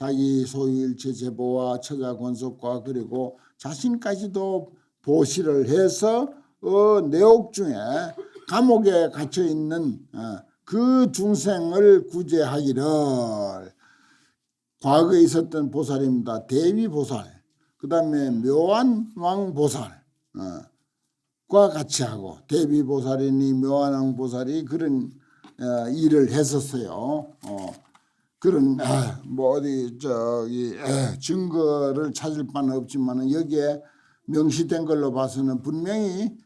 자기 소유일체 제보와 처자 권속과 그리고 자신까지도 보시를 해서 내옥 중에 감옥에 갇혀 있는 그 중생을 구제하기를. 과거에 있었던 보살입니다. 대비보살, 그 다음에 묘안왕보살 과 같이 하고, 대비보살이니 묘안왕보살이 그런 일을 했었어요. 그런 뭐 어디 저기 증거를 찾을 바는 없지만 여기에 명시된 걸로 봐서는 분명히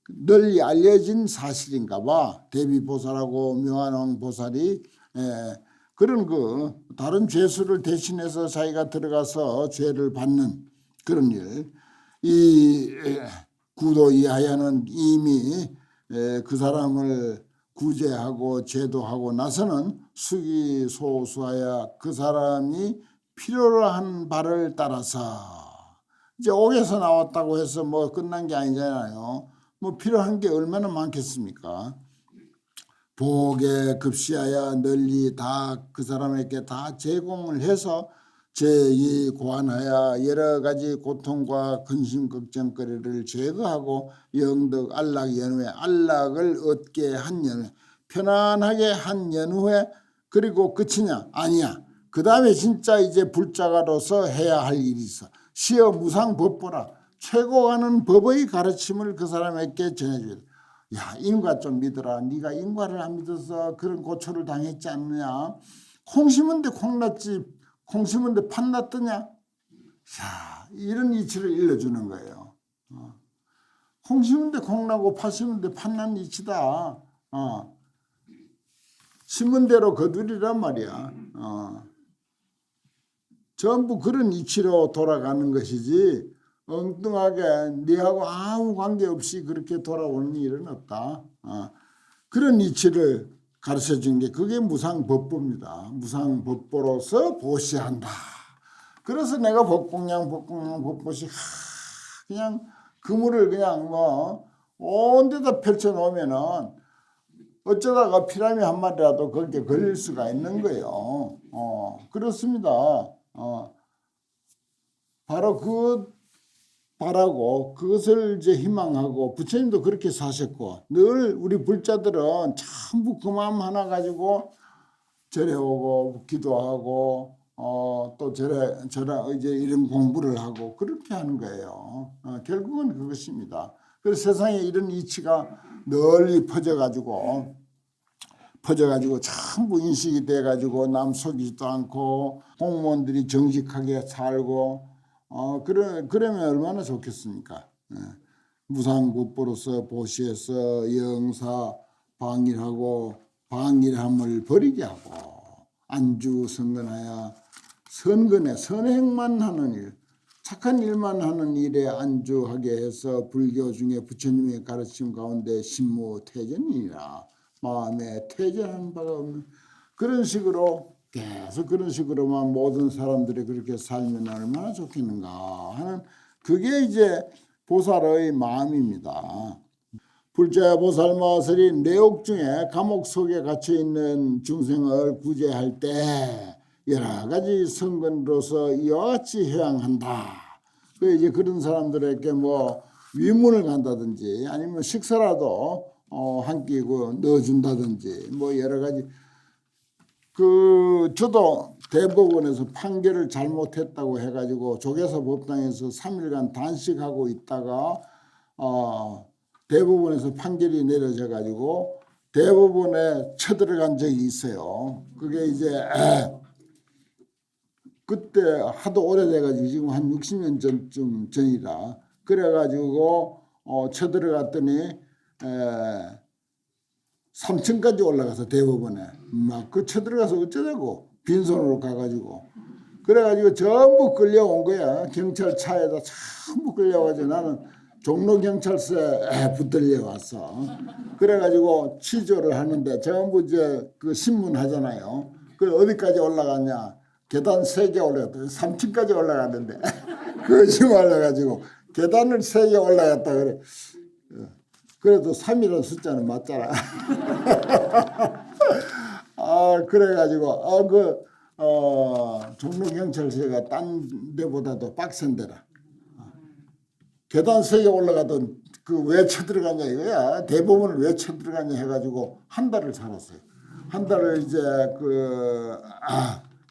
널리 알려진 사실인가 봐. 대비보살하고 묘안왕보살이 그런 다른 죄수를 대신해서 자기가 들어가서 죄를 받는 그런 일. 이 구도 이하야는 이미 그 사람을 구제하고 제도하고 나서는 수기소수하여 그 사람이 필요로 한 바를 따라서, 이제 옥에서 나왔다고 해서 뭐 끝난 게 아니잖아요. 뭐 필요한 게 얼마나 많겠습니까? 복에 급시하여 널리 다 그 사람에게 다 제공을 해서 제의고안하여 여러 가지 고통과 근심 걱정거리를 제거하고 영덕 안락 연후에 안락을 얻게 한 연후에, 편안하게 한 연후에, 그리고 끝이냐? 아니야. 그 다음에 진짜 이제 불자가로서 해야 할 일이 있어. 시어 무상법보라, 최고 가는 법의 가르침을 그 사람에게 전해줘야 돼. 야, 인과 좀 믿어라. 네가 인과를 안 믿어서 그런 고초를 당했지 않느냐. 콩 심은 데 콩 났지 콩 심은 데 팥 났더냐. 자, 이런 이치를 일러주는 거예요. 콩 심은 데 콩 나고 팥 심은 데 팥 난 이치다. 심은 대로 거두리란 말이야. 전부 그런 이치로 돌아가는 것이지 엉뚱하게 네하고 아무 관계없이 그렇게 돌아오는 일은 없다. 그런 이치를 가르쳐준 게 그게 무상법보입니다. 무상법보로서 보시한다. 그래서 내가 법보시 그냥 그물을 그냥 뭐 온 데다 펼쳐놓으면은 어쩌다가 피라미 한 마리라도 거기에 걸릴 수가 있는 거예요. 그렇습니다. 바로 그 바라고 그것을 이제 희망하고, 부처님도 그렇게 사셨고, 늘 우리 불자들은 전부 그 마음 하나 가지고 절에 오고 기도하고 또 절에 이제 이런 공부를 하고 그렇게 하는 거예요. 결국은 그것입니다. 그래서 세상에 이런 이치가 널리 퍼져가지고 전부 인식이 돼가지고 남 속이지도 않고 공무원들이 정직하게 살고 그러면 얼마나 좋겠습니까? 무상법보로서 보시에서 영사 방일하고 방일함을 버리게 하고, 안주 선근하여 선근에 선행만 하는 일, 착한 일만 하는 일에 안주하게 해서 불교 중에 부처님의 가르침 가운데 신무태전이라, 마음에 퇴전한 바가 없는 그런 식으로 계속 그런 식으로만 모든 사람들이 그렇게 살면 얼마나 좋겠는가 하는, 그게 이제 보살의 마음입니다. 불자 보살 마술이 내옥 중에 감옥 속에 갇혀 있는 중생을 구제할 때 여러 가지 성근으로서 이와 같이 해양한다. 그 이제 그런 사람들에게 뭐 위문을 간다든지 아니면 식사라도 한 끼 넣어준다든지 뭐 여러 가지. 저도 대법원에서 판결을 잘못했다고 해가지고 조계사 법당에서 3일간 단식하고 있다가 대법원에서 판결이 내려져 가지고 대법원에 쳐들어간 적이 있어요. 그게 이제 그때 하도 오래돼 가지고 지금 한 60년 전이라 그래 가지고 쳐들어갔더니 3층까지 올라가서 대법원에 막 그 쳐들어가서 어쩌자고 빈손으로 가가지고 그래가지고 전부 끌려온 거야. 경찰차에다 전부 끌려가지고 나는 종로경찰서에 붙들려 왔어. 그래가지고 취조를 하는데 전부 이제 그 신문 하잖아요. 그 어디까지 올라갔냐? 계단 3개 올라갔다. 3층까지 올라갔는데 거짓말해가지고 계단을 3개 올라갔다 그래. 그래도 3이라는 숫자는 맞잖아. 그래가지고 종로경찰서가 딴 데보다도 빡센 데라. 계단 3개 올라가던 그 왜 쳐들어가냐 이거야. 대법원을 왜 쳐들어가냐 해가지고 한 달을 살았어요. 한 달을 이제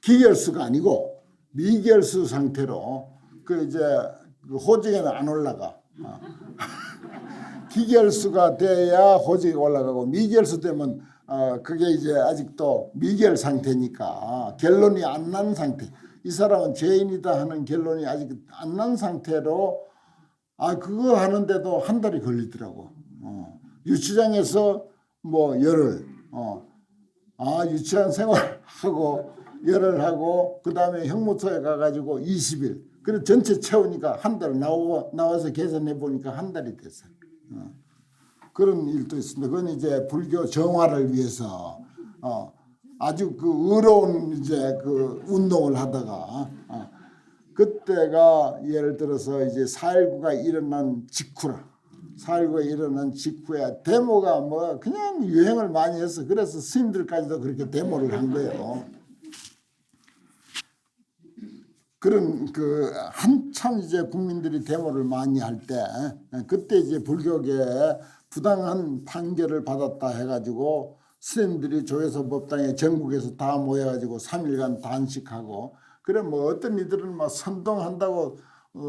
기결수가 아니고 미결수 상태로 그 이제 그 호직에는 안 올라가. 기결수가 돼야 호직에 올라가고 미결수 되면 그게 이제 아직도 미결 상태니까 결론이 안 난 상태. 이 사람은 죄인이다 하는 결론이 아직 안 난 상태로 그거 하는데도 한 달이 걸리더라고. 유치장에서 뭐 열흘, 유치원 생활하고 열흘 하고 그 다음에 형무소에 가가지고 20일. 그래 전체 채우니까 한 달 나와서 계산해 보니까 한 달이 됐어요. 그런 일도 있습니다. 그건 이제 불교 정화를 위해서 아주 그 의로운 이제 그 운동을 하다가 그때가 예를 들어서 이제 4.19가 일어난 직후라. 4.19가 일어난 직후에 데모가 뭐 그냥 유행을 많이 했어. 그래서 스님들까지도 그렇게 데모를 한 거예요. 그런 그 한참 이제 국민들이 데모를 많이 할 때 그때 이제 불교계에 부당한 판결을 받았다 해가지고 스님들이 조계사 법당에 전국에서 다 모여가지고 3일간 단식하고 그래 뭐 어떤 이들은 막 선동한다고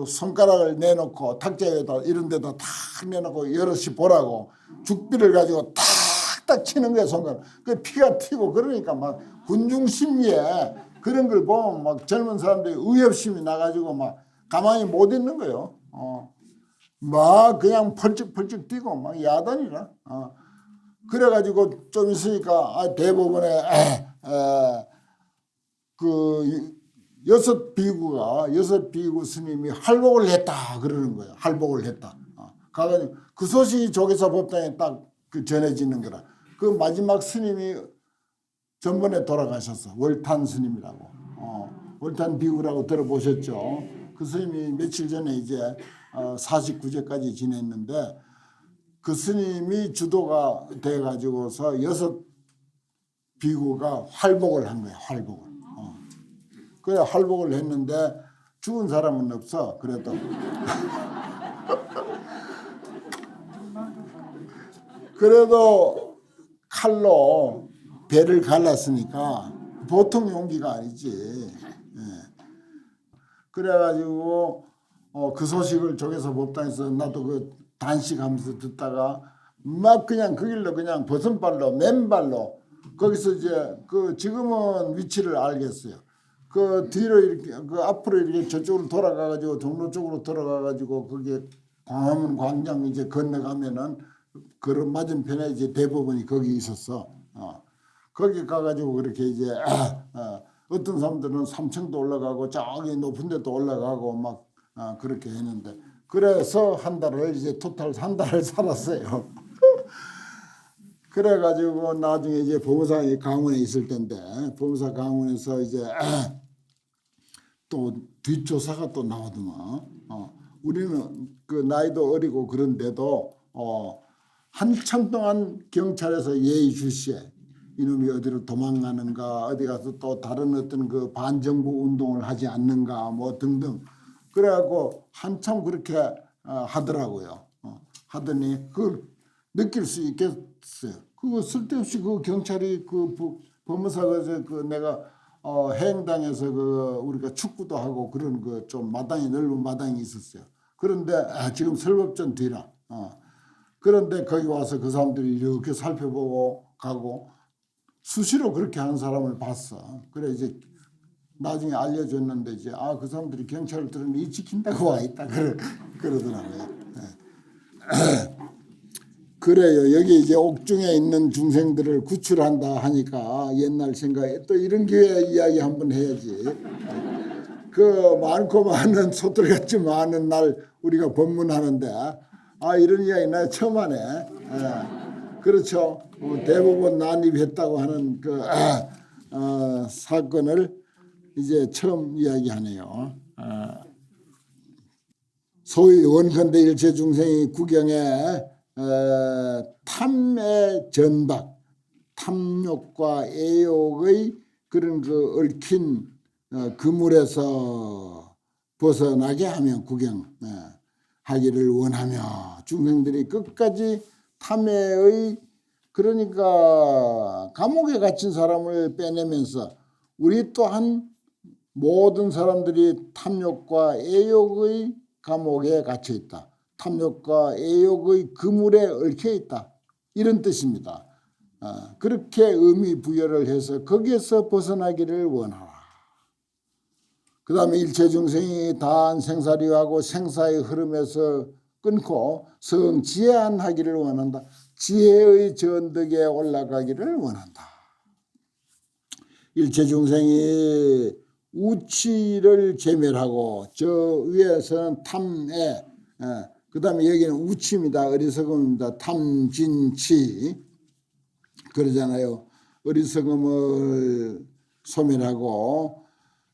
손가락을 내놓고 탁자에다 이런 데다 탁 내놓고 여럿이 보라고 죽비를 가지고 탁탁 치는 거야 손가락. 그 피가 튀고 그러니까 막 군중 심리에 그런 걸 보면 막 젊은 사람들이 의협심이 나가지고 막 가만히 못 있는 거예요. 막 그냥 펄쩍펄쩍 뛰고 막 야단이라. 그래가지고 좀 있으니까 대법원에 그 여섯 비구 스님이 할복을 했다 그러는 거예요. 할복을 했다. 가가지고 그 소식이 조계사 법당에 딱 그 전해지는 거라. 그 마지막 스님이 전번에 돌아가셨어. 월탄 스님이라고. 월탄 비구라고 들어보셨죠? 그 스님이 며칠 전에 이제 49제까지 지냈는데 그 스님이 주도가 돼가지고서 여섯 비구가 활복을 한 거야. 활복을. 그래 활복을 했는데 죽은 사람은 없어. 그래도 그래도 칼로 배를 갈랐으니까 보통 용기가 아니지. 그래가지고 그 소식을 조계사 법당에서 나도 그 단식하면서 듣다가 막 그냥 그 길로 그냥 버선발로 맨발로 거기서 이제 그 지금은 위치를 알겠어요. 그 뒤로 이렇게 그 앞으로 이렇게 저쪽으로 돌아가가지고 종로 쪽으로 돌아가가지고 거기에 광화문 광장 이제 건너가면은 그런 맞은편에 이제 대법원이 거기 있었어. 거기 가가지고 그렇게 이제 어떤 사람들은 3층도 올라가고 저기 높은 데도 올라가고 막 그렇게 했는데 그래서 한 달을 이제 토탈 한 달을 살았어요. 그래가지고 나중에 이제 법무사 강원에 있을 텐데 법무사 강원에서 이제 또 뒷조사가 또 나오더만. 우리는 그 나이도 어리고 그런데도 한참 동안 경찰에서 예의주시해. 이놈이 어디로 도망가는가 어디 가서 또 다른 어떤 그 반정부 운동을 하지 않는가 뭐 등등 그래갖고 한참 그렇게 하더라고요. 하더니 그걸 느낄 수 있겠어요. 그거 쓸데없이 그 경찰이 그 법무사가 그 내가 해행당에서 그 우리가 축구도 하고 그런 그 좀 마당이 넓은 마당이 있었어요. 그런데 지금 설법전 뒤라. 그런데 거기 와서 그 사람들이 이렇게 살펴보고 가고 수시로 그렇게 하는 사람을 봤어. 그래 이제 나중에 알려줬는데 이제 그 사람들이 경찰을 들으면 이 지킨다고 와 있다 그러더라고요. 그래요. 여기 이제 옥중에 있는 중생들을 구출한다 하니까 옛날 생각에 또 이런 기회에 이야기 한번 해야지. 그 많고 많은 소들같이 많은 날 우리가 법문하는데 이런 이야기 나 처음 하네. 그렇죠. 대법원 난입했다고 하는 그 사건을 이제 처음 이야기하네요. 소위 원컨대 일체 중생이 구경에 탐의 전박, 탐욕과 애욕의 그런 그 얽힌 그물에서 벗어나게 하며 구경하기를 원하며 중생들이 끝까지 탐해의 그러니까 감옥에 갇힌 사람을 빼내면서 우리 또한 모든 사람들이 탐욕과 애욕의 감옥에 갇혀 있다. 탐욕과 애욕의 그물에 얽혀 있다. 이런 뜻입니다. 그렇게 의미 부여를 해서 거기에서 벗어나기를 원하라. 그 다음에 일체 중생이 다한 생사류하고 생사의 흐름에서 끊고 성지혜안하기를 원한다. 지혜의 전덕에 올라가기를 원한다. 일체 중생이 우치를 제멸하고 저 위에서는 탐애, 그 다음에 여기는 우치입니다. 어리석음입니다. 탐진치 그러잖아요. 어리석음을 소멸하고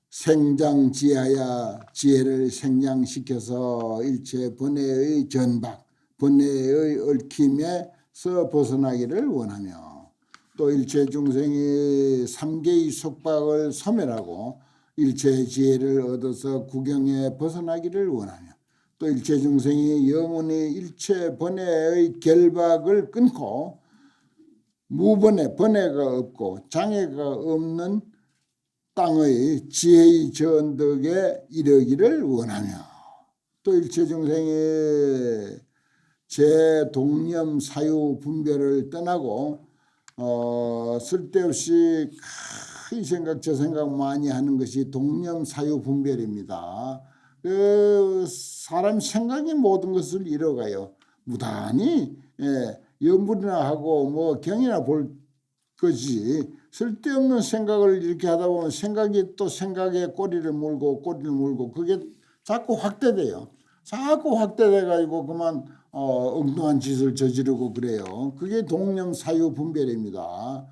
생장지하야 지혜를 생장시켜서 일체 번뇌의 전박, 번뇌의 얽힘에서 벗어나기를 원하며 또 일체 중생이 삼계의 속박을 소멸하고 일체 지혜를 얻어서 구경에 벗어나기를 원하며 또 일체 중생이 영원히 일체 번뇌의 결박을 끊고 무번뇌, 번뇌가 없고 장애가 없는 땅의 지혜의 전덕에 이르기를 원하며 또 일체 중생이 제 동념 사유 분별을 떠나고 쓸데없이 이 생각 저 생각 많이 하는 것이 동념 사유 분별입니다. 사람 생각이 모든 것을 이뤄가요. 무단히 염불이나 하고 뭐 경이나 볼 것이 쓸데없는 생각을 이렇게 하다 보면 생각이 또 생각에 꼬리를 물고 그게 자꾸 확대돼요. 자꾸 확대돼 가지고 그만 엉뚱한 짓을 저지르고 그래요. 그게 동념 사유 분별입니다.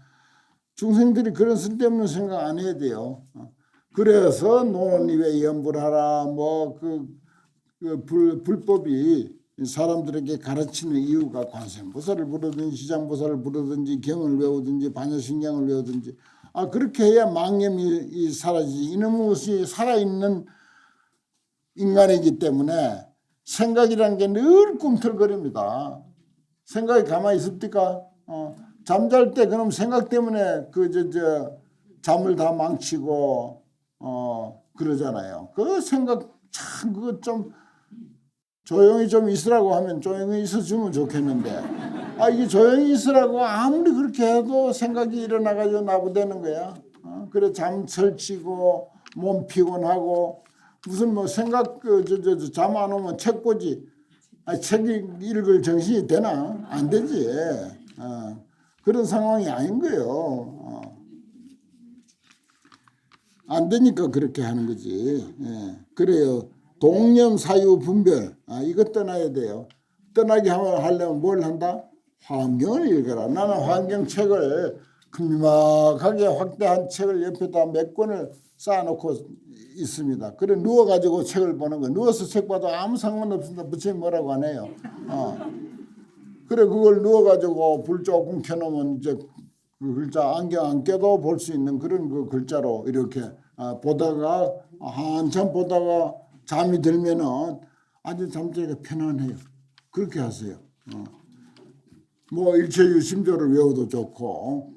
중생들이 그런 쓸데없는 생각 안 해야 돼요. 그래서 논입에 염불하라 뭐 불법이 사람들에게 가르치는 이유가 관세음보살을 부르든지 시장보살을 부르든지 경을 외우든지 반야신경을 외우든지 그렇게 해야 망념이 사라지지. 이놈의 살아있는 인간이기 때문에 생각이라는 게 늘 꿈틀거립니다. 생각이 가만히 있습니까? 잠잘 때 그럼 생각 때문에 잠을 다 망치고 그러잖아요. 그 생각 참 그거 좀 조용히 좀 있으라고 하면 조용히 있어주면 좋겠는데 이게 조용히 있으라고 아무리 그렇게 해도 생각이 일어나가지고 나부대는 거야. 그래 잠 설치고 몸 피곤하고 무슨 뭐 생각 잠 안 오면 책 보지. 책 읽을 정신이 되나? 안 되지. 그런 상황이 아닌 거예요. 안 되니까 그렇게 하는 거지. 그래요. 동념 사유 분별 이거 떠나야 돼요. 떠나게 하려면 뭘 한다? 환경을 읽어라. 나는 환경책을 큼지막하게 확대한 책을 옆에다 몇 권을 쌓아놓고 있습니다. 그래 누워가지고 책을 보는 거. 누워서 책 봐도 아무 상관없습니다. 부처님 뭐라고 안 해요. 그래 그걸 누워가지고 불 조금 켜놓으면 이제 그 글자 안경 안 껴도 볼 수 있는 그런 그 글자로 이렇게 보다가 한참 보다가 잠이 들면은 아주 잠자기가 편안해요. 그렇게 하세요. 뭐 일체유심조를 외워도 좋고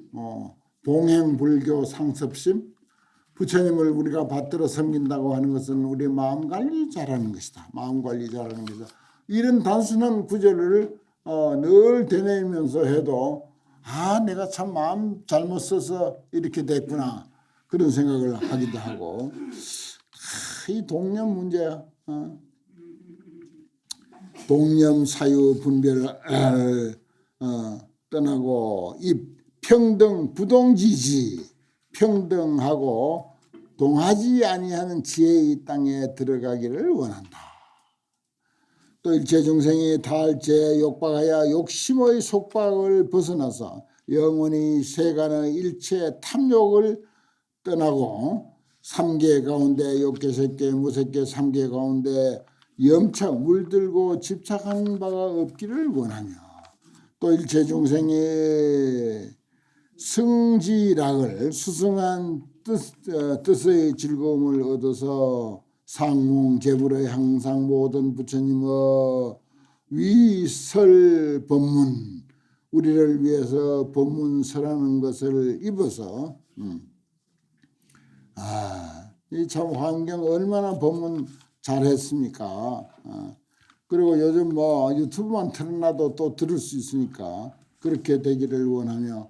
봉행불교 상습심 부처님을 우리가 받들어 섬긴다고 하는 것은 우리 마음 관리 잘하는 것이다. 마음 관리 잘하는 것이다. 이런 단순한 구절을 늘 되뇌이면서 해도 내가 참 마음 잘못 써서 이렇게 됐구나 그런 생각을 하기도 하고 이 동념 문제야. 동념 사유 분별을 떠나고 이 평등 부동지지 평등하고 동하지 아니하는 지혜의 땅에 들어가기를 원한다. 또 일체 중생이 다할제 욕박하여 욕심의 속박을 벗어나서 영원히 세간의 일체 탐욕을 떠나고 삼계 가운데 욕계 색계 무색계 삼계 가운데 염착 물들고 집착하는 바가 없기를 원하며 또 일체 중생이 승지락을 수승한 뜻의 즐거움을 얻어서 상몽제불의 항상 모든 부처님의 위설 법문, 우리를 위해서 법문설하는 것을 입어서 이 참 환경 얼마나 법문 잘했습니까? 그리고 요즘 뭐 유튜브만 틀어놔도 또 들을 수 있으니까 그렇게 되기를 원하며,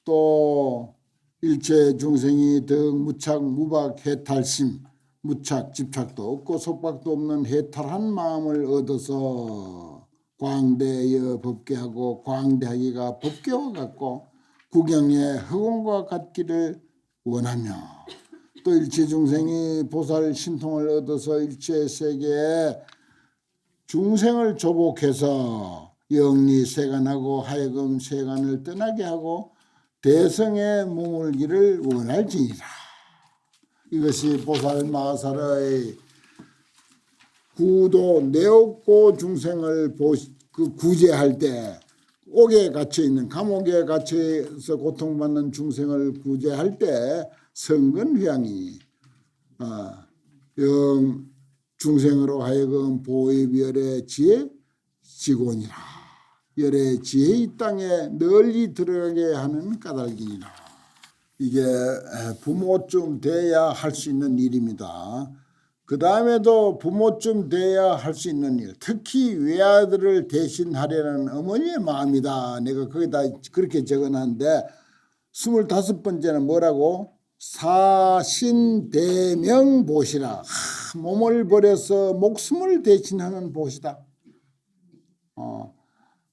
또 일체 중생이 등 무착 무박 해탈심, 무착 집착도 없고 속박도 없는 해탈한 마음을 얻어서 광대여 법계하고 광대하기가 법계와 같고 구경의 허공과 같기를 원하며, 또 일체 중생이 보살 신통을 얻어서 일체 세계에 중생을 조복해서 영리 세간하고 하여금 세간을 떠나게 하고 대성에 머물기를 원할지니라. 이것이 보살 마살의 구도 내없고 중생을 구제할 때, 옥에 갇혀 있는 감옥에 갇혀서 고통받는 중생을 구제할 때 성근회양이 영 중생으로 하여금 보입열의 지혜 직원이라. 열의 지혜 이 땅에 널리 들어가게 하는 까닭이니라. 이게 부모쯤 돼야 할 수 있는 일입니다. 그 다음에도 부모쯤 돼야 할 수 있는 일, 특히 외아들을 대신하려는 어머니의 마음이다. 내가 거기다 그렇게 적어놨는데 25번째는 뭐라고? 사신대명 보시라. 몸을 버려서 목숨을 대신하는 보시다.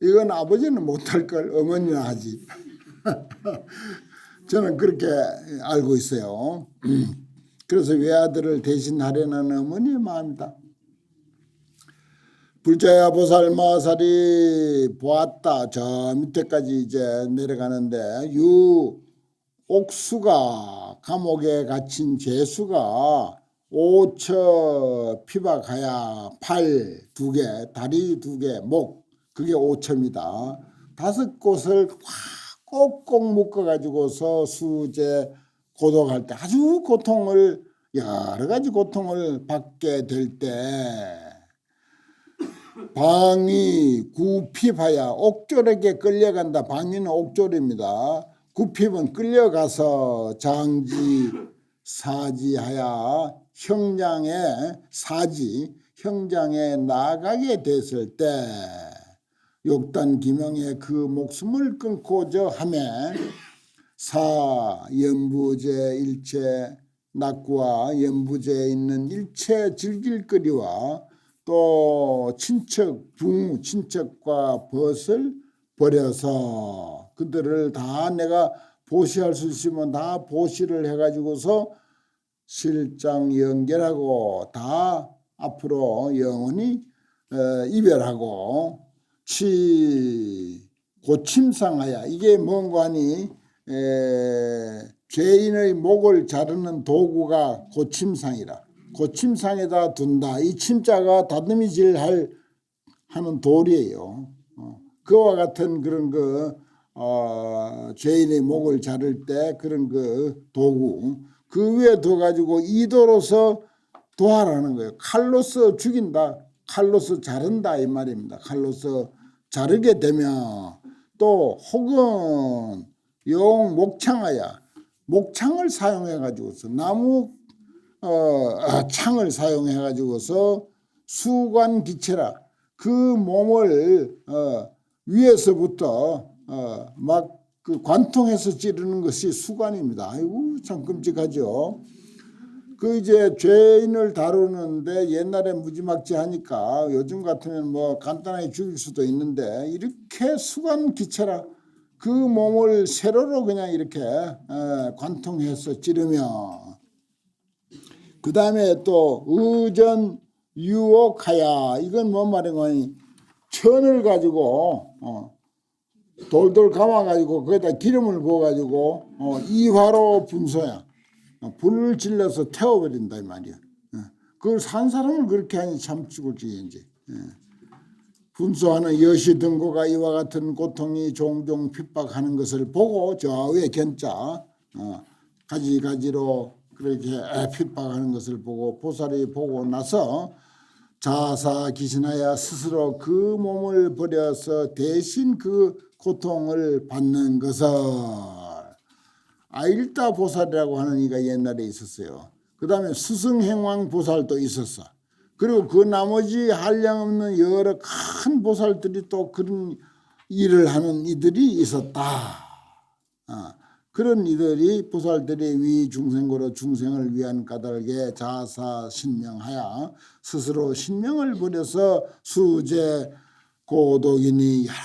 이건 아버지는 못할 걸 어머니는 하지. 저는 그렇게 알고 있어요. 그래서 외아들을 대신하려는 어머니의 마음이다. 불자야 보살 마살이 보았다. 저 밑에까지 이제 내려가는데, 옥수가 감옥에 갇힌 죄수가 오처 피박하야 팔 2개, 다리 2개, 목, 그게 오처입니다. 5곳을 꼭꼭 묶어가지고서 수제 고독할 때 아주 고통을, 여러 가지 고통을 받게 될 때, 방위 구핍하야 옥졸에게 끌려간다. 방위는 옥졸입니다. 구핍은 끌려가서 장지 사지하야 형장에 사지, 형장에 나가게 됐을 때 욕단 기명에 그 목숨을 끊고자 하매 사 연부제 일체 낙구와 연부제에 있는 일체 즐길거리와 또 친척 부모 친척과 벗을 버려서 그들을 다 내가 보시할 수 있으면 다 보시를 해가지고서 실장 연결하고 다 앞으로 영원히 이별하고 고침상하야. 이게 뭔가 하니 죄인의 목을 자르는 도구가 고침상이라. 고침상에다 둔다. 이 침자가 다듬이질 하는 돌이에요. 그와 같은 그런 죄인의 목을 자를 때 그런 도구, 그 위에 둬가지고 이도로서 도하라는 거예요. 칼로서 죽인다, 칼로서 자른다 이 말입니다. 칼로서 자르게 되면 또 혹은 용 목창하야, 목창을 사용해 가지고서 나무 창을 사용해 가지고서 수관 기체라, 그 몸을 위에서부터 막 그 관통해서 찌르는 것이 수관입니다. 아이고 참 끔찍하죠. 그 이제 죄인을 다루는데 옛날에 무지막지 하니까 요즘 같으면 뭐 간단하게 죽일 수도 있는데, 이렇게 수관 기체라 그 몸을 세로로 그냥 이렇게 관통해서 찌르며, 그 다음에 또 의전 유혹하야. 이건 뭔 말인가? 천을 가지고 돌돌 감아가지고 거기다 기름을 부어가지고 이화로 분소야. 불을 질러서 태워버린다 이 말이야. 그걸 산 사람을 그렇게 하니 참 죽을지 이제. 분소하는 여시 등고가 이와 같은 고통이 종종 핍박하는 것을 보고 저 위에 견자 가지가지로 그렇게 핍박하는 것을 보고 보살이 보고 나서 자사 기신하여 스스로 그 몸을 버려서 대신 그 고통을 받는 것을 아일다 보살이라고 하는 이가 옛날에 있었어요. 그 다음에 수승행왕 보살도 있었어. 그리고 그 나머지 한량없는 여러 큰 보살들이 또 그런 일을 하는 이들이 있었다. 그런 이들이 보살들이 위 중생고로 중생을 위한 까닭에 자사 신명하여 스스로 신명을 버려서 수제 고독이니 여러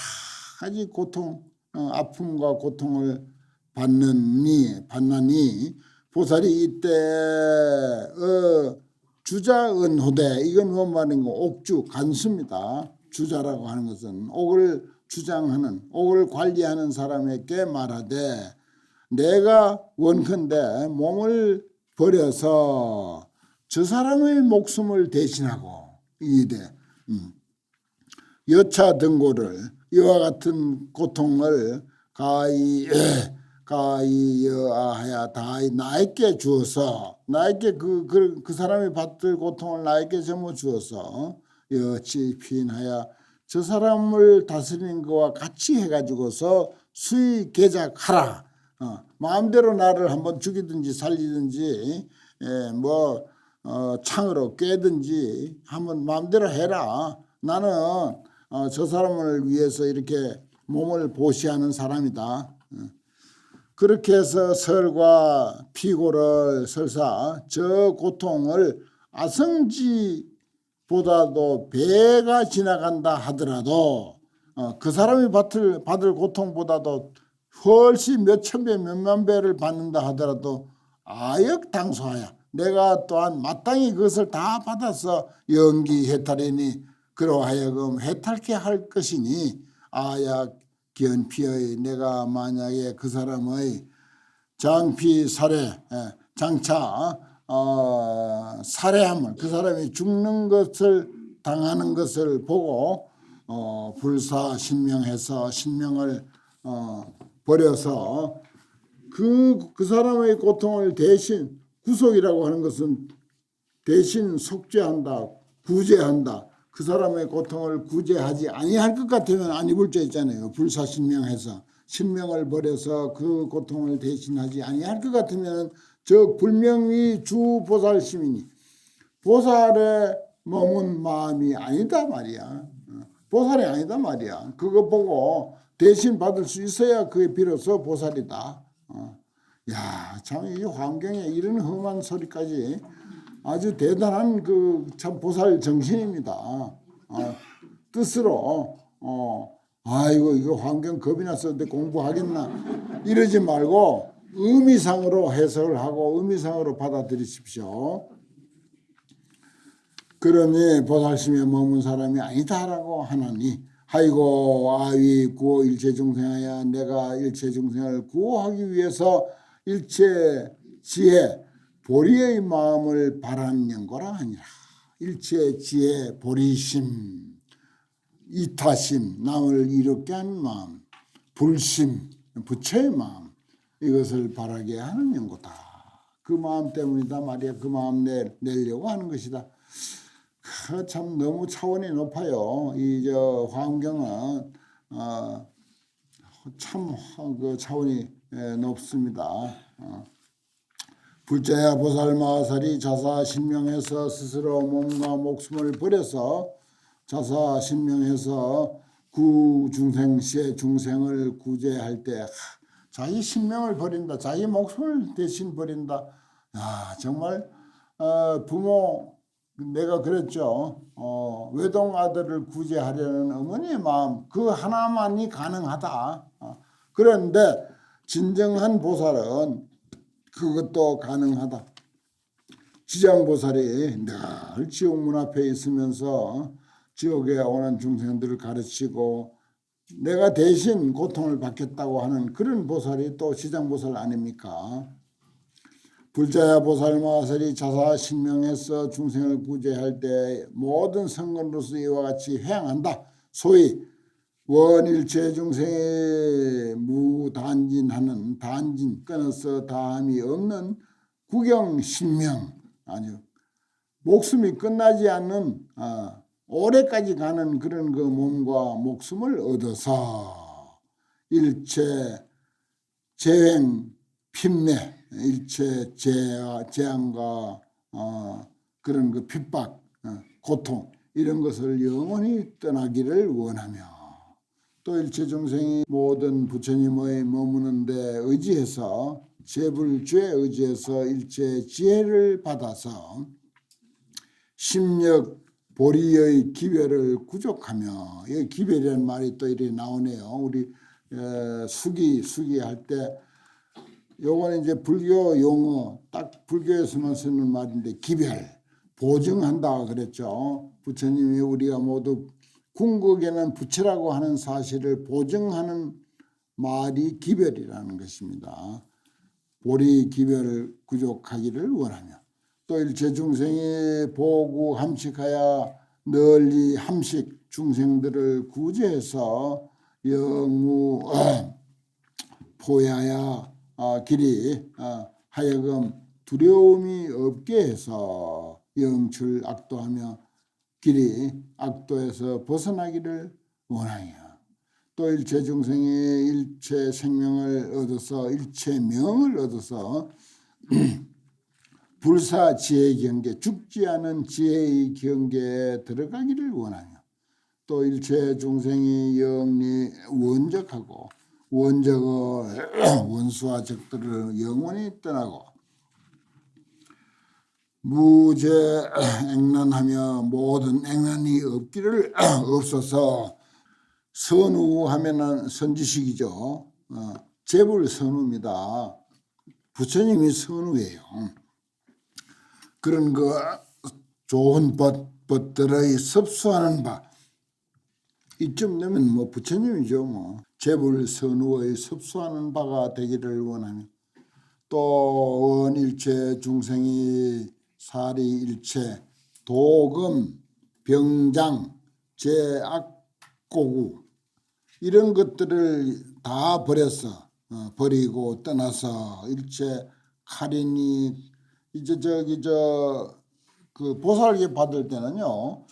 가지 고통, 아픔과 고통을 받나니 보살이 이때 주자은호대, 이건 뭔 말인가? 옥주 간수입니다. 주자라고 하는 것은 옥을 주장하는, 옥을 관리하는 사람에게 말하되 내가 원컨대 몸을 버려서 저 사람의 목숨을 대신하고 이래 여차 등고를 이와 같은 고통을 가이여하야 다이 나에게 주어서 나에게 그 사람이 받을 고통을 나에게 전부 주어서 여치 피인하여 저 사람을 다스리는 것과 같이 해가지고서 수의 계작하라. 마음대로 나를 한번 죽이든지 살리든지 창으로 깨든지 한번 마음대로 해라. 나는 저 사람을 위해서 이렇게 몸을 보시하는 사람이다. 그렇게 해서 설과 피고를 설사 저 고통을 아성지보다도 배가 지나간다 하더라도 그 사람이 받을 고통보다도 훨씬 몇천 배 몇만 배를 받는다 하더라도 아역당소하여 내가 또한 마땅히 그것을 다 받아서 연기해탈이니 그러하여금 해탈케 할 것이니 아약 견피의 내가 만약에 그 사람의 장피 살해 장차 살해함을 그 사람이 죽는 것을 당하는 것을 보고 불사 신명해서 신명을 버려서 그 사람의 고통을 대신 구속이라고 하는 것은 대신 속죄한다, 구제한다. 그 사람의 고통을 구제하지 아니할 것 같으면 안 입을 자 있잖아요. 불사신명해서 신명을 버려서 그 고통을 대신하지 아니할 것 같으면 저 불명의 주 보살심이니 보살의 머문 마음이 아니다 말이야. 보살이 아니다 말이야. 그거 보고 대신 받을 수 있어야 그게 비로소 보살이다. 야, 참 이 환경에 이런 험한 소리까지 아주 대단한 그 참 보살 정신입니다. 뜻으로 아이고 이거 환경 겁이 났었는데 공부하겠나 이러지 말고 의미상으로 해석을 하고 의미상으로 받아들이십시오. 그러니 보살심에 머문 사람이 아니다라고 하나니 하이고 아위 구호 일체중생하여 내가 일체중생을 구호하기 위해서 일체 지혜 보리의 마음을 바라는 연고라 하니라. 일체 지혜 보리심 이타심 남을 이롭게 하는 마음 불심 부처의 마음 이것을 바라게 하는 연고다. 그 마음 때문이다 말이야. 그 마음 내려고 하는 것이다. 참 너무 차원이 높아요. 이 환경은 참 그 차원이 높습니다. 불자야 보살 마살이 자사 신명해서 스스로 몸과 목숨을 버려서 자사 신명해서 구중생시에 중생을 구제할 때 자기 신명을 버린다. 자기 목숨을 대신 버린다. 야, 정말 부모 내가 그랬죠. 외동 아들을 구제하려는 어머니의 마음 그 하나만이 가능하다. 그런데 진정한 보살은 그것도 가능하다. 지장보살이 늘 지옥문 앞에 있으면서 지옥에 오는 중생들을 가르치고 내가 대신 고통을 받겠다고 하는 그런 보살이 또 지장보살 아닙니까? 불자야 보살 마살이 자사 신명해서 중생을 구제할 때 모든 성건으로서 이와 같이 행한다. 소위 원일체 중생의 무단진하는 단진 끊어서 다함이 없는 구경신명 아주 목숨이 끝나지 않는 오래까지 가는 그런 그 몸과 목숨을 얻어서 일체 재행 핍내 일체 재앙과 그런 그 핍박 고통 이런 것을 영원히 떠나기를 원하며 또 일체 중생이 모든 부처님의 머무는데 의지해서 제불주에 의지해서 일체 지혜를 받아서 심력 보리의 기별을 구족하며 이 기별이라는 말이 또 이렇게 나오네요. 우리 수기 할 때 요거는 이제 불교 용어 딱 불교에서만 쓰는 말인데 기별 보증한다 그랬죠. 부처님이 우리가 모두 궁극에는 부처라고 하는 사실을 보증하는 말이 기별이라는 것입니다. 보리 기별을 구족하기를 원하며 또 일체 중생이 보구 함식하여 널리 함식 중생들을 구제해서 영무 포야야 길이 하여금 두려움이 없게 해서 영출 악도하며 길이 악도에서 벗어나기를 원하여 또 일체 중생이 일체 생명을 얻어서 일체 명을 얻어서 불사 지혜의 경계 죽지 않은 지혜의 경계에 들어가기를 원하며 또 일체 중생이 영리 원적하고 원적의 원수와 적들을 영원히 떠나고 무죄 액난하며 모든 액난이 없기를 없어서 선우하면은 선지식이죠. 제불 선우입니다. 부처님이 선우예요. 그런 그 좋은 법들의 섭수하는 바 이쯤 되면 뭐 부처님이죠. 뭐 제불 선우의 섭수하는 바가 되기를 원하며 또 원일체 중생이 사리일체 도금 병장 제악고구 이런 것들을 다 버려서 버리고 떠나서 일체 칼이니 이제 그 보살계 받을 때는요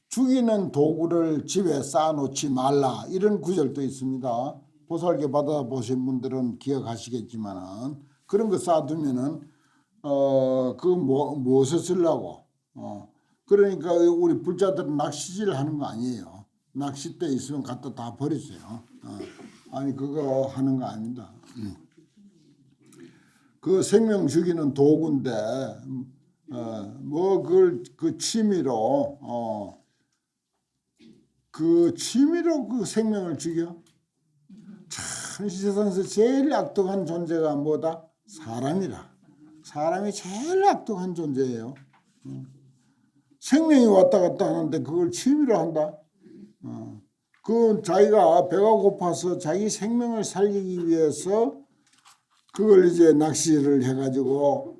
죽이는 도구를 집에 쌓아놓지 말라 이런 구절도 있습니다. 보살계 받아보신 분들은 기억하시겠지만은 그런 거 쌓아두면은 무엇을 쓰려고 그러니까 우리 불자들은 낚시질 하는 거 아니에요. 낚싯대 있으면 갖다 다 버리세요. 아니 그거 하는 거 아닙니다. 그 생명 죽이는 도구인데 뭐 그걸 그 취미로 그 생명을 죽여? 참 세상에서 제일 악독한 존재가 뭐다? 사람이라. 사람이 제일 악독한 존재예요. 생명이 왔다 갔다 하는데 그걸 취미로 한다? 그 자기가 배가 고파서 자기 생명을 살리기 위해서 그걸 이제 낚시를 해가지고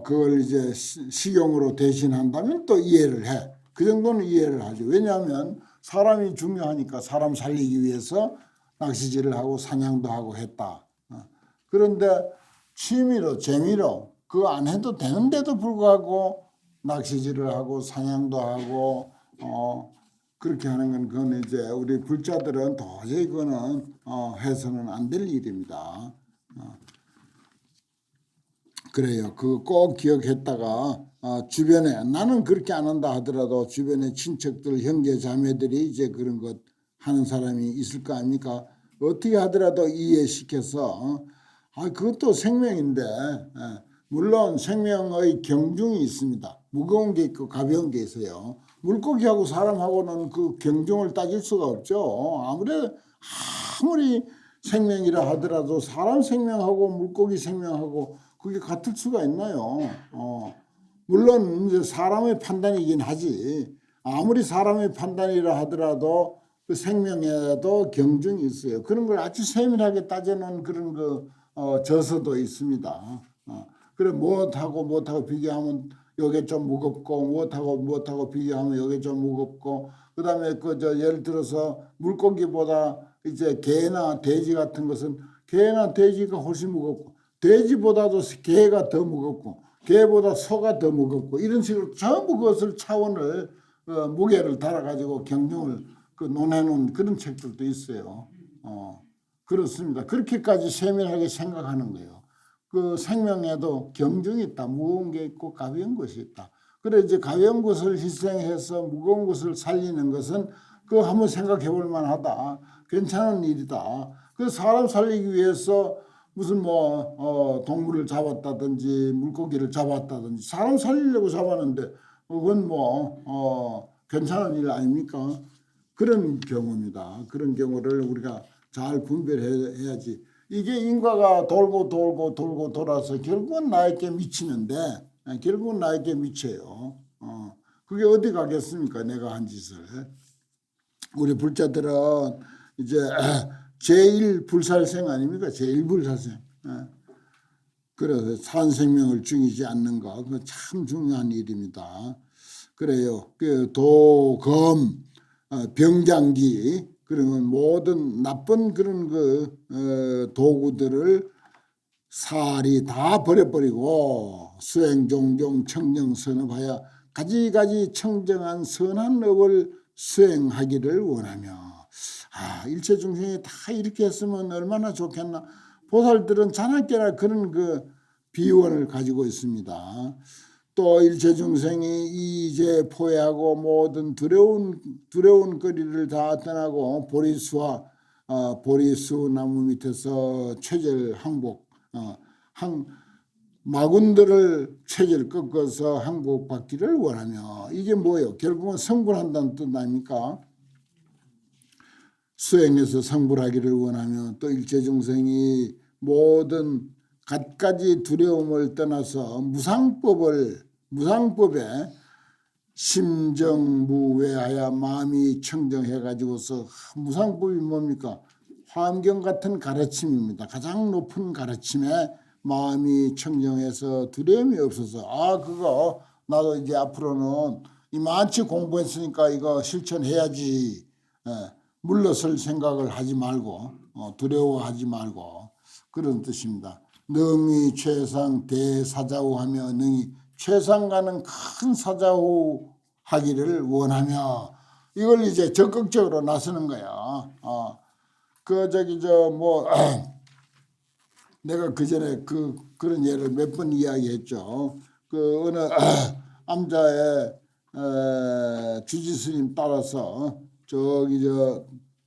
그걸 이제 식용으로 대신한다면 또 이해를 해. 그 정도는 이해를 하죠. 왜냐하면 사람이 중요하니까 사람 살리기 위해서 낚시질을 하고 사냥도 하고 했다. 그런데 취미로 재미로 그거 안 해도 되는데도 불구하고 낚시질을 하고 사냥도 하고 그렇게 하는 건 그건 이제 우리 불자들은 도저히 그거는 해서는 안 될 일입니다. 그래요. 그 꼭 기억했다가 주변에 나는 그렇게 안 한다 하더라도 주변에 친척들 형제 자매들이 이제 그런 것 하는 사람이 있을 거 아닙니까? 어떻게 하더라도 이해시켜서 그것도 생명인데 물론 생명의 경중이 있습니다. 무거운 게 있고 가벼운 게 있어요. 물고기하고 사람하고는 그 경중을 따질 수가 없죠. 아무리 생명이라 하더라도 사람 생명하고 물고기 생명하고 그게 같을 수가 있나요? 물론 이제 사람의 판단이긴 하지. 아무리 사람의 판단이라 하더라도 그 생명에도 경중이 있어요. 그런 걸 아주 세밀하게 따져놓은 그런 그 저서도 있습니다. 그래 못하고 비교하면 요게 좀 무겁고 무엇하고 비교하면 요게 좀 무겁고 그다음에 예를 들어서 물고기보다 이제 개나 돼지 같은 것은 개나 돼지가 훨씬 무겁고 돼지보다도 개가 더 무겁고 개보다 소가 더 무겁고 이런 식으로 전부 그것을 차원을 무게를 달아가지고 경중을 논해놓은 그런 책들도 있어요. 그렇습니다. 그렇게까지 세밀하게 생각하는 거예요. 그 생명에도 경중이 있다. 무거운 게 있고 가벼운 것이 있다. 그래 이제 가벼운 것을 희생해서 무거운 것을 살리는 것은 그거 한번 생각해 볼 만하다. 괜찮은 일이다. 그 사람 살리기 위해서 무슨 동물을 잡았다든지 물고기를 잡았다든지 사람 살리려고 잡았는데 그건 괜찮은 일 아닙니까? 그런 경우입니다. 그런 경우를 우리가 잘 분별해야지. 이게 인과가 돌고 돌아서 결국은 나에게 미치는데 결국은 나에게 미쳐요. 그게 어디 가겠습니까? 내가 한 짓을. 우리 불자들은 이제 제일 불살생 아닙니까? 제일 불살생. 그래서 산 생명을 죽이지 않는 거, 그 참 중요한 일입니다. 그래요. 그 도검, 병장기 그러면 모든 나쁜 그런 도구들을 사리 다 버려버리고 수행종종 청정선업하여 가지가지 청정한 선한 업을 수행하기를 원하며 일체 중생이 다 이렇게 했으면 얼마나 좋겠나. 보살들은 자나깨나 그런 비원을 가지고 있습니다. 또 일체 중생이 이제 포회하고 모든 두려운 거리를 다 떠나고 보리수 나무 밑에서 최절 항복 마군들을 최절 꺾어서 항복받기를 원하며 이게 뭐예요? 결국은 성불한다는 뜻 아닙니까? 수행해서 성불하기를 원하며 또 일체 중생이 모든 갖가지 두려움을 떠나서 무상법에 심정무외하여 마음이 청정해가지고서 무상법이 뭡니까? 화엄경 같은 가르침입니다. 가장 높은 가르침에 마음이 청정해서 두려움이 없어서 그거 나도 이제 앞으로는 이만치 공부했으니까 이거 실천해야지. 물러설 생각을 하지 말고 두려워하지 말고 그런 뜻입니다. 능히 최상 대사자후하며 능히 최상가는 큰 사자후 하기를 원하며 이걸 이제 적극적으로 나서는 거야. 내가 그 전에 그런 예를 몇 번 이야기했죠. 어느 암자의 주지스님 따라서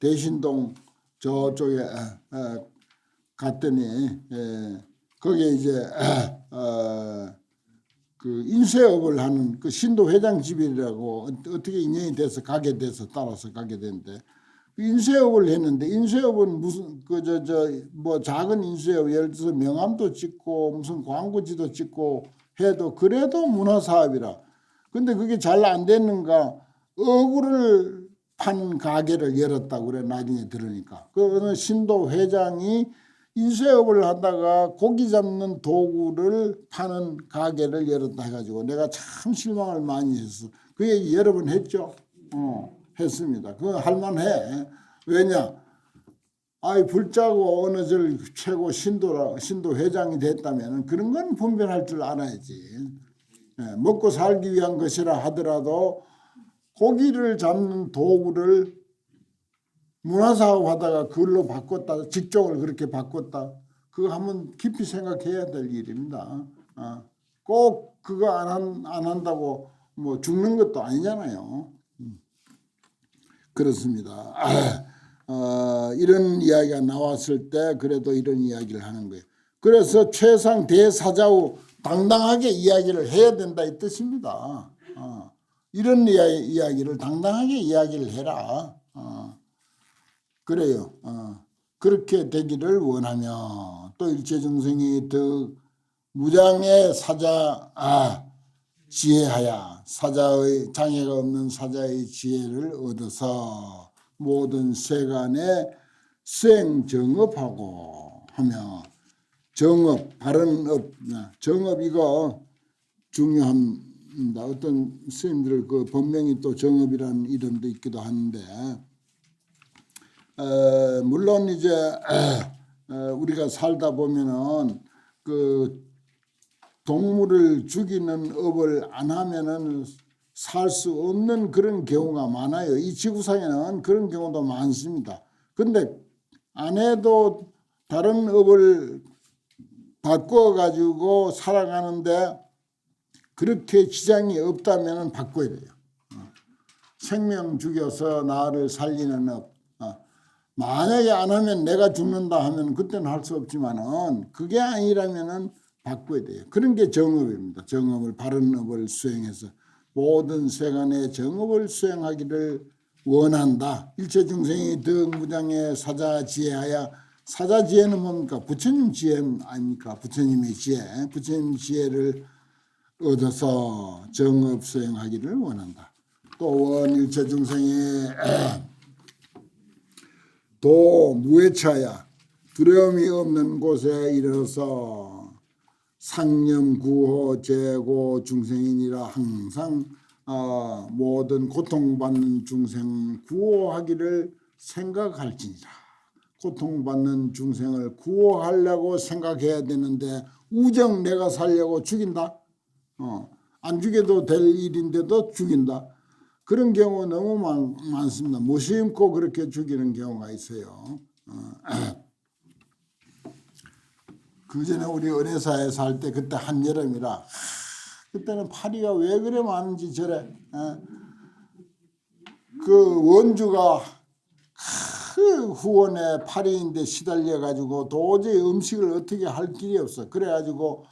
대신동 저쪽에 갔더니 거기에 이제 그 인쇄업을 하는 그 신도 회장 집이라고 어떻게 인연이 돼서 따라서 가게 됐는데 인쇄업을 했는데 인쇄업은 무슨 작은 인쇄업 예를 들어서 명함도 찍고 무슨 광고지도 찍고 해도 그래도 문화사업이라. 근데 그게 잘 안 됐는가 어구를 파는 가게를 열었다고 그래. 나중에 들으니까 그 신도 회장이 인쇄업을 하다가 고기 잡는 도구를 파는 가게를 열었다 해가지고 내가 참 실망을 많이 했어. 그 얘기 여러 번 했죠. 했습니다. 그거 할만해. 왜냐? 불자고 어느 절 최고 신도 회장이 됐다면 그런 건 분별할 줄 알아야지. 먹고 살기 위한 것이라 하더라도 고기를 잡는 도구를 문화사업 하다가 그걸로 바꿨다. 직종을 그렇게 바꿨다. 그거 한번 깊이 생각해야 될 일입니다. 꼭 그거 안 한다고 죽는 것도 아니잖아요. 그렇습니다. 이런 이야기가 나왔을 때 그래도 이런 이야기를 하는 거예요. 그래서 최상 대사자후 당당하게 이야기를 해야 된다 이 뜻입니다. 이런 이야기를 당당하게 이야기를 해라. 그래요. 그렇게 되기를 원하며 또 일체중생이 더 무장의 지혜하여 사자의 장애가 없는 사자의 지혜를 얻어서 모든 세간에 수행 정업하고 하며 정업 바른 업 정업 이거 중요한 어떤 스님들 그 본명이 또 정업이라는 이름도 있기도 하는데 물론 이제 우리가 살다 보면은 그 동물을 죽이는 업을 안 하면은 살 수 없는 그런 경우가 많아요. 이 지구상에는 그런 경우도 많습니다. 근데 안 해도 다른 업을 바꿔 가지고 살아가는데 그렇게 지장이 없다면 바꿔야 돼요. 생명 죽여서 나를 살리는 업. 만약에 안 하면 내가 죽는다 하면 그때는 할 수 없지만은 그게 아니라면은 바꿔야 돼요. 그런 게 정업입니다. 정업을 바른 업을 수행해서 모든 세간의 정업을 수행하기를 원한다. 일체 중생이 덕무장에 사자지혜하여 사자지혜는 뭡니까? 부처님 지혜 아닙니까? 부처님의 지혜. 부처님 지혜를 얻어서 정업 수행하기를 원한다. 또 일체 중생이 도 무해차야 두려움이 없는 곳에 이르러서 상념 구호 제고 중생이니라 항상 모든 고통받는 중생 구호하기를 생각할지니라. 고통받는 중생을 구호하려고 생각해야 되는데 우정 내가 살려고 죽인다. 안 죽여도 될 일인데도 죽인다. 그런 경우 너무 많습니다. 무심코 그렇게 죽이는 경우가 있어요. 그 전에 우리 은혜사에 살 때 그때 한여름이라 그때는 파리가 왜 그래 많은지 저래. 그 원주가 그 후원에 파리인데 시달려 가지고 도저히 음식을 어떻게 할 길이 없어. 그래 가지고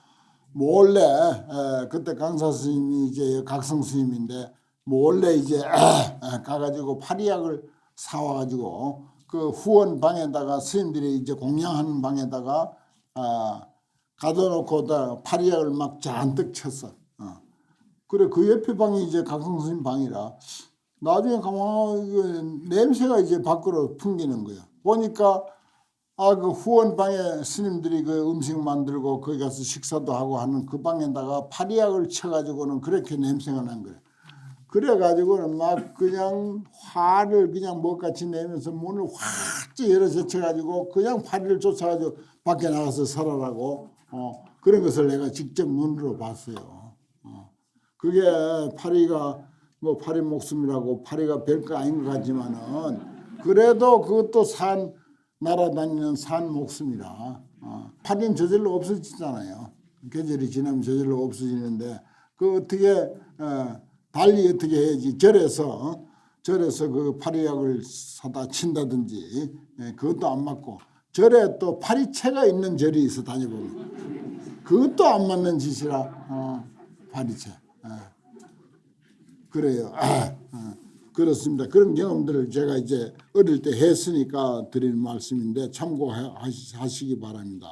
몰래 그때 강사 스님이 이제 각성 스님인데 몰래 이제 가가지고 파리약을 사와가지고 그 후원 방에다가 스님들이 이제 공양하는 방에다가 가둬놓고 파리약을 막 잔뜩 쳤어. 그래 그 옆에 방이 이제 각성 스님 방이라 나중에 가만 냄새가 이제 밖으로 풍기는 거야. 보니까 그 후원 방에 스님들이 그 음식 만들고 거기 가서 식사도 하고 하는 그 방에다가 파리약을 쳐가지고는 그렇게 냄새가 난 거야. 그래가지고는 막 그냥 화를 그냥 먹같이 내면서 문을 확 열어 제쳐가지고 그냥 파리를 쫓아가지고 밖에 나가서 살아라고 그런 것을 내가 직접 눈으로 봤어요. 그게 파리가 뭐 파리 목숨이라고 파리가 별거 아닌 것 같지만은 그래도 그것도 날아다니는 산 목숨이라 파리는 저절로 없어지잖아요. 계절이 지나면 저절로 없어지는데 그 어떻게 달리 어떻게 해야지 절에서 그 파리약을 사다 친다든지 그것도 안 맞고 절에 또 파리채가 있는 절이 있어 다녀보면 그것도 안 맞는 짓이라 파리채 그래요. 그렇습니다. 그런 경험들을 제가 이제 어릴 때 했으니까 드리는 말씀인데 참고하시기 바랍니다.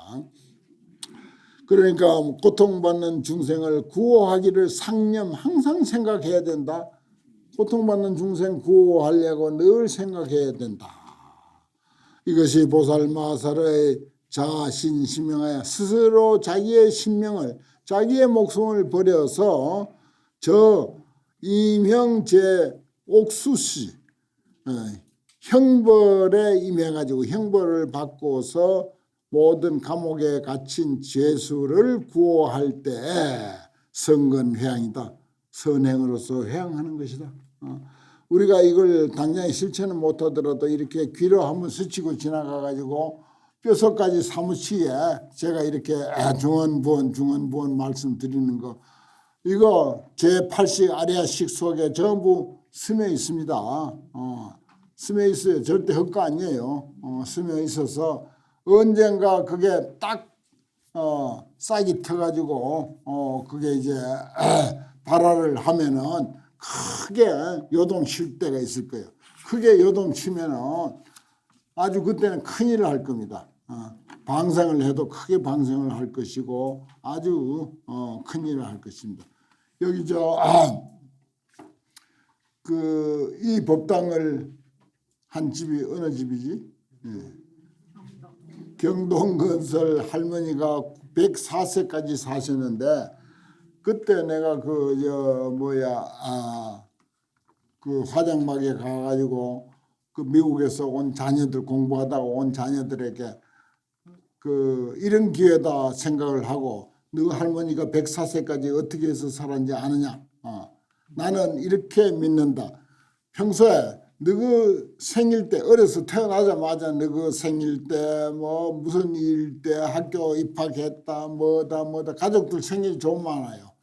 그러니까 고통받는 중생을 구호하기를 상념 항상 생각해야 된다. 고통받는 중생 구호하려고 늘 생각해야 된다. 이것이 보살마살의 자신 신명하여 스스로 자기의 신명을 자기의 목숨을 버려서 저 임형제 옥수씨 형벌에 임해가지고 형벌을 받고서 모든 감옥에 갇힌 죄수를 구호할 때 성근회양이다. 선행으로서 회양하는 것이다. 우리가 이걸 당장에 실천을 못하더라도 이렇게 귀로 한번 스치고 지나가가지고 뼛속까지 사무치게 제가 이렇게 중언부언 말씀드리는 거 이거 제8식 아리아식 속에 전부 스며 있습니다. 스며 있어요. 절대 헛거 아니에요. 스며 있어서 언젠가 그게 딱 싹이 터가지고 그게 이제 발화를 하면은 크게 요동칠 때가 있을 거예요. 크게 요동치면은 아주 그때는 큰일을 할 겁니다. 방생을 해도 크게 방생을 할 것이고 아주 큰일을 할 것입니다. 여기 이 법당을 한 집이 어느 집이지? 경동건설 할머니가 104세까지 사셨는데 그때 내가 그 화장막에 가가지고 그 미국에서 온 자녀들 공부하다가 온 자녀들에게 그 이런 기회다 생각을 하고 너 할머니가 104세까지 어떻게 해서 살았는지 아느냐? 나는 이렇게 믿는다. 평소에 너그 생일 때 어려서 태어나자마자 너그 생일 때 뭐 무슨 일 때 학교 입학했다 뭐다 가족들 생일이 좀 많아요.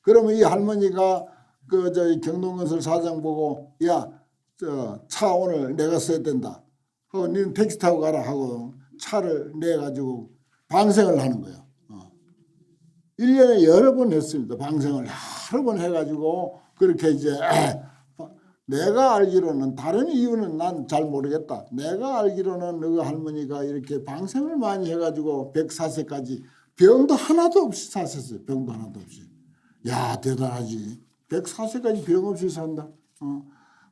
그러면 이 할머니가 그 저희 경동건설 사장 보고 야 저 차 오늘 내가 써야 된다 하고 너는 택시 타고 가라 하고 차를 내 가지고 방생을 하는 거예요. 1년에 여러 번 했습니다. 방생을 여러 번 해가지고 그렇게 이제 내가 알기로는 다른 이유는 난 잘 모르겠다. 내가 알기로는 너 할머니가 이렇게 방생을 많이 해가지고 104세까지 병도 하나도 없이 사셨어요. 병도 하나도 없이. 야 대단하지. 104세까지 병 없이 산다.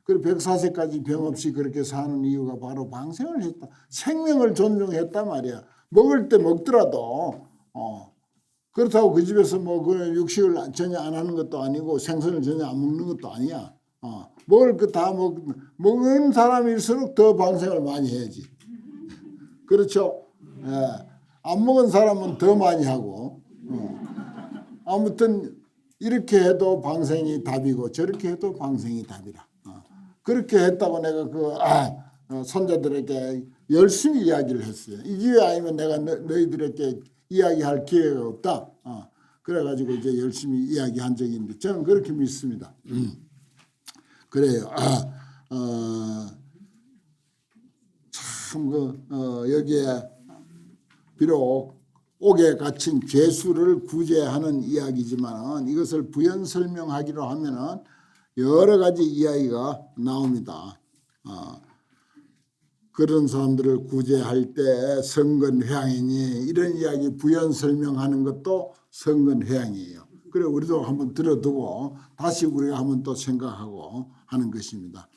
그리고 104세까지 병 없이 그렇게 사는 이유가 바로 방생을 했다. 생명을 존중했단 말이야. 먹을 때 먹더라도 그렇다고 그 집에서 뭐 그 육식을 전혀 안 하는 것도 아니고 생선을 전혀 안 먹는 것도 아니야. 먹을 거 다 먹은 사람일수록 더 방생을 많이 해야지. 그렇죠? 예. 안 먹은 사람은 더 많이 하고. 아무튼 이렇게 해도 방생이 답이고 저렇게 해도 방생이 답이라. 그렇게 했다고 내가 손자들에게 열심히 이야기를 했어요. 이 기회 아니면 내가 너희들에게 이야기할 기회가 없다. 그래가지고 이제 열심히 이야기한 적이 있는데 저는 그렇게 믿습니다. 그래요. 참 여기에 비록 옥에 갇힌 죄수를 구제하는 이야기지만 이것을 부연 설명하기로 하면은 여러 가지 이야기가 나옵니다. 그런 사람들을 구제할 때 성근회양이니 이런 이야기 부연 설명하는 것도 성근회양이에요. 그래 우리도 한번 들어두고 다시 우리가 한번 또 생각하고 하는 것입니다.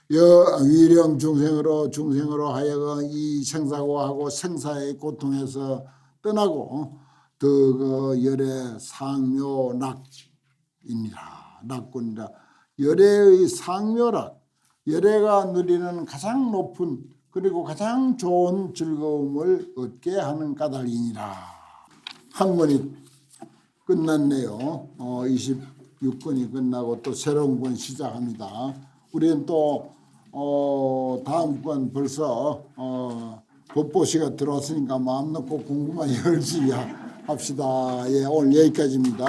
위령 중생으로 하여금 이 생사고하고 생사의 고통에서 떠나고 그 열의 상묘락입니다. 낙군이라 열의 상묘락 열애가 누리는 가장 높은 그리고 가장 좋은 즐거움을 얻게 하는 까닭이니라. 한 권이 끝났네요. 26권이 끝나고 또 새로운 권 시작합니다. 우리는 또 다음 권 벌써 법보시가 들어왔으니까 마음 놓고 공부만 열심히 합시다. 예, 오늘 여기까지입니다.